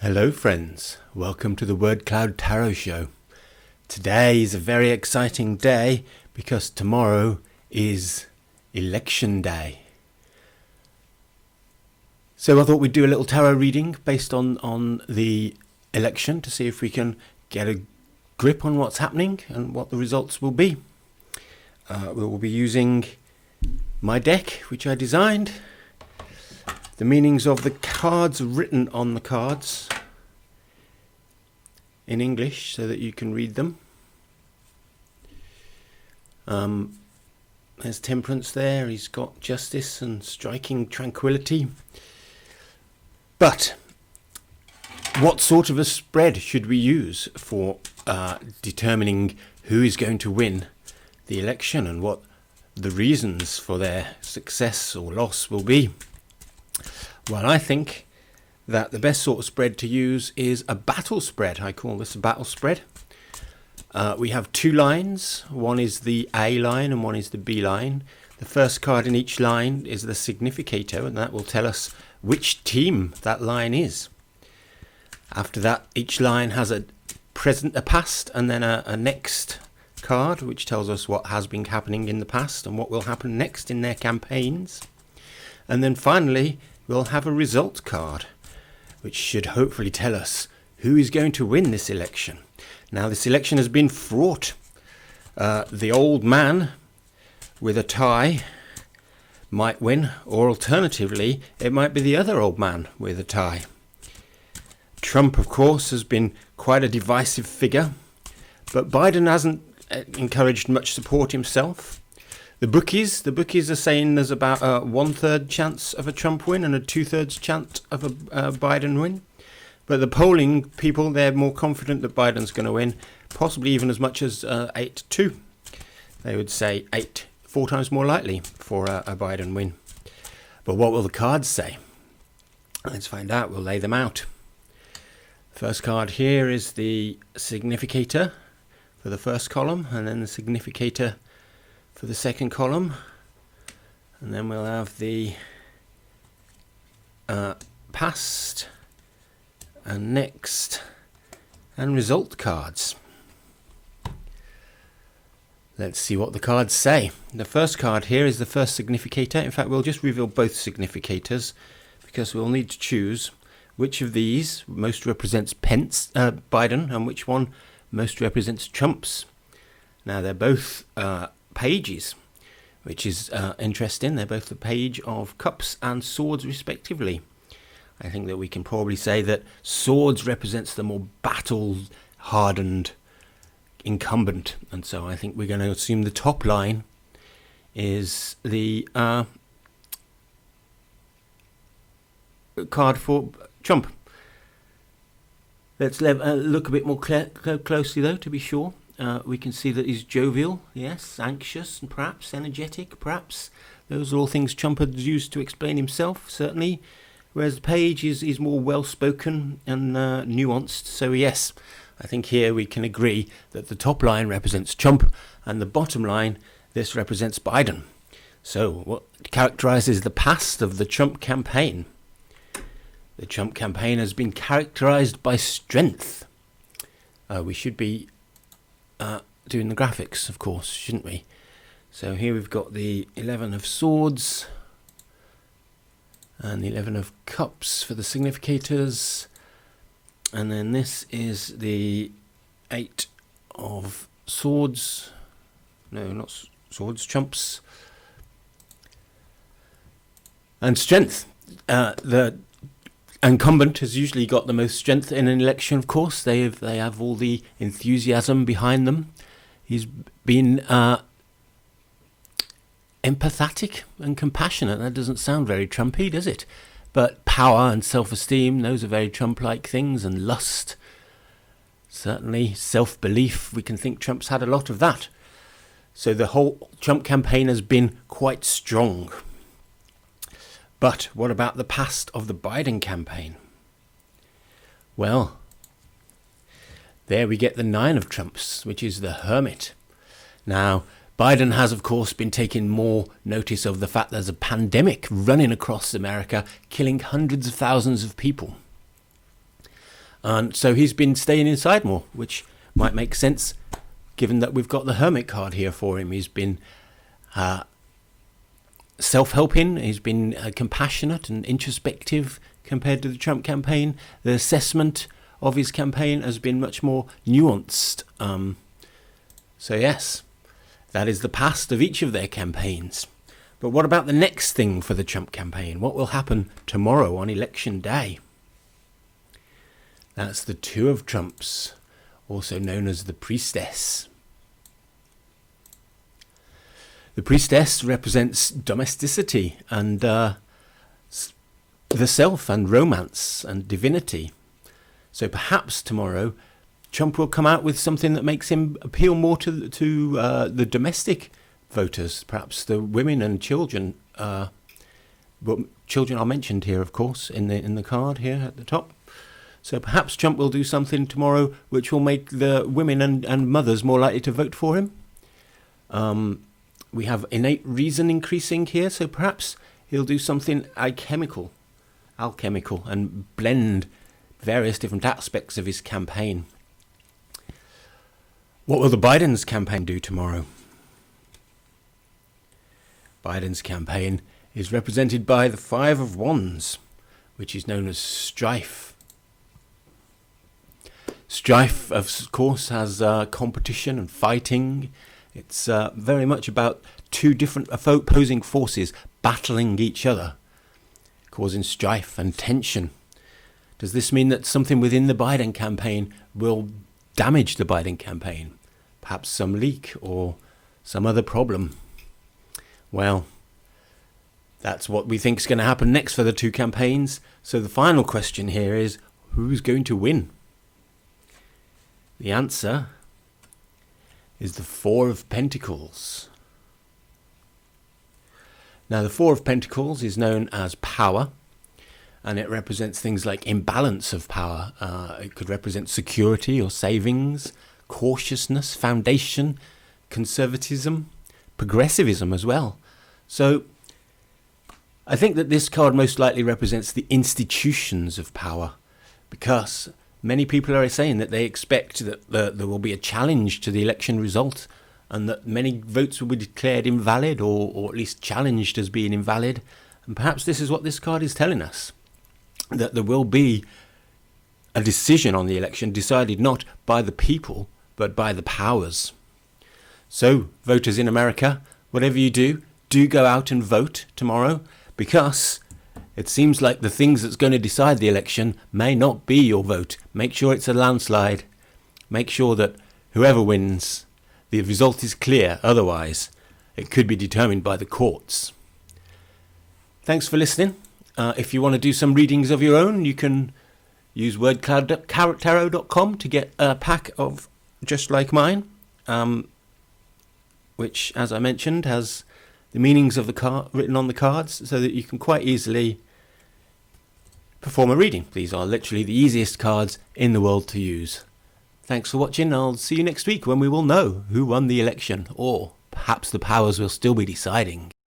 Hello friends, welcome to the Word Cloud Tarot Show. Today is a very exciting day because tomorrow is election day. So I thought we'd do a little tarot reading based on the election to see if we can get a grip on what's happening and what the results will be. We will be using my deck, which I designed. The meanings of the cards written on the cards in English so that you can read them. There's Temperance there. He's got Justice and Striking Tranquility. But what sort of a spread should we use for determining who is going to win the election and what the reasons for their success or loss will be? Well, I think that the best sort of spread to use is a battle spread. I call this a battle spread. We have two lines. One is the A line and one is the B line. The first card in each line is the significator, and that will tell us which team that line is. After that, each line has a present, a past, and then a next card, which tells us what has been happening in the past and what will happen next in their campaigns. And then finally, we'll have a result card, which should hopefully tell us who is going to win this election. Now, this election has been fraught. The old man with a tie might win, or alternatively, it might be the other old man with a tie. Trump, of course, has been quite a divisive figure, but Biden hasn't encouraged much support himself. The bookies are saying there's about a 1/3 chance of a Trump win and a 2/3 chance of a Biden win. But the polling people, they're more confident that Biden's going to win, possibly even as much as 8-2. They would say 4 times more likely for a Biden win. But what will the cards say? Let's find out. We'll lay them out. First card here is the significator for the first column, and then the significator for the second column, and then we'll have the past and next and result cards. Let's see what the cards say. The first card here is the first significator. In fact, we'll just reveal both significators because we'll need to choose which of these most represents Biden and which one most represents Trump's. Now, they're both pages, which is interesting. They're both the Page of Cups and Swords respectively. I think that we can probably say that Swords represents the more battle-hardened incumbent, and so I think we're going to assume the top line is the card for Trump. Let's look a bit more closely though, to be sure. We can see that he's jovial, yes, anxious, and perhaps energetic, perhaps. Those are all things Trump had used to explain himself, certainly. Whereas the page is more well-spoken and nuanced. So yes, I think here we can agree that the top line represents Trump and the bottom line, this represents Biden. So what characterizes the past of the Trump campaign? The Trump campaign has been characterized by strength. We should be doing the graphics, of course, shouldn't we? So here we've got the 11 of Swords and the 11 of Cups for the significators, and then this is the 8 of Swords, no, not Swords, Trumps, and strength. The incumbent has usually got the most strength in an election, of course. They have all the enthusiasm behind them. He's been empathetic and compassionate. That doesn't sound very Trumpy, does it? But power and self-esteem, those are very Trump-like things, and lust. Certainly self-belief, we can think Trump's had a lot of that. So the whole Trump campaign has been quite strong. But what about the past of the Biden campaign? Well, there we get the 9 of Trumps, which is the Hermit. Now, Biden has, of course, been taking more notice of the fact there's a pandemic running across America, killing hundreds of thousands of people. And so he's been staying inside more, which might make sense given that we've got the Hermit card here for him. He's been self-helping, he's been compassionate and introspective compared to the Trump campaign. The assessment of his campaign has been much more nuanced. So yes, that is the past of each of their campaigns. But what about the next thing for the Trump campaign? What will happen tomorrow on election day? That's the Two of Trumps, also known as the Priestess. The Priestess represents domesticity and the self and romance and divinity. So perhaps tomorrow Trump will come out with something that makes him appeal more to the domestic voters, perhaps the women and children. But children are mentioned here, of course, in the card here at the top. So perhaps Trump will do something tomorrow which will make the women and mothers more likely to vote for him. We have innate reason increasing here, so perhaps he'll do something alchemical, and blend various different aspects of his campaign. What will the Biden's campaign do tomorrow? Biden's campaign is represented by the Five of Wands, which is known as strife. Strife, of course, has competition and fighting. It's very much about two different opposing forces battling each other, causing strife and tension. Does this mean that something within the Biden campaign will damage the Biden campaign? Perhaps some leak or some other problem? Well, that's what we think is going to happen next for the two campaigns. So the final question here is, who's going to win? The answer is the Four of Pentacles. Now, the Four of Pentacles is known as power, and it represents things like imbalance of power. It could represent security or savings, cautiousness, foundation, conservatism, progressivism as well. So I think that this card most likely represents the institutions of power, because many people are saying that they expect that there will be a challenge to the election result, and that many votes will be declared invalid or at least challenged as being invalid. And perhaps this is what this card is telling us, that there will be a decision on the election decided not by the people but by the powers. So, voters in America, whatever you do go out and vote tomorrow, because it seems like the things that's going to decide the election may not be your vote. Make sure it's a landslide. Make sure that whoever wins, the result is clear. Otherwise, it could be determined by the courts. Thanks for listening. If you want to do some readings of your own, you can use wordcloudtarot.com to get a pack of just like mine, which, as I mentioned, has the meanings of the card written on the cards, so that you can quite easily perform a reading. These are literally the easiest cards in the world to use. Thanks for watching. I'll see you next week when we will know who won the election, or perhaps the powers will still be deciding.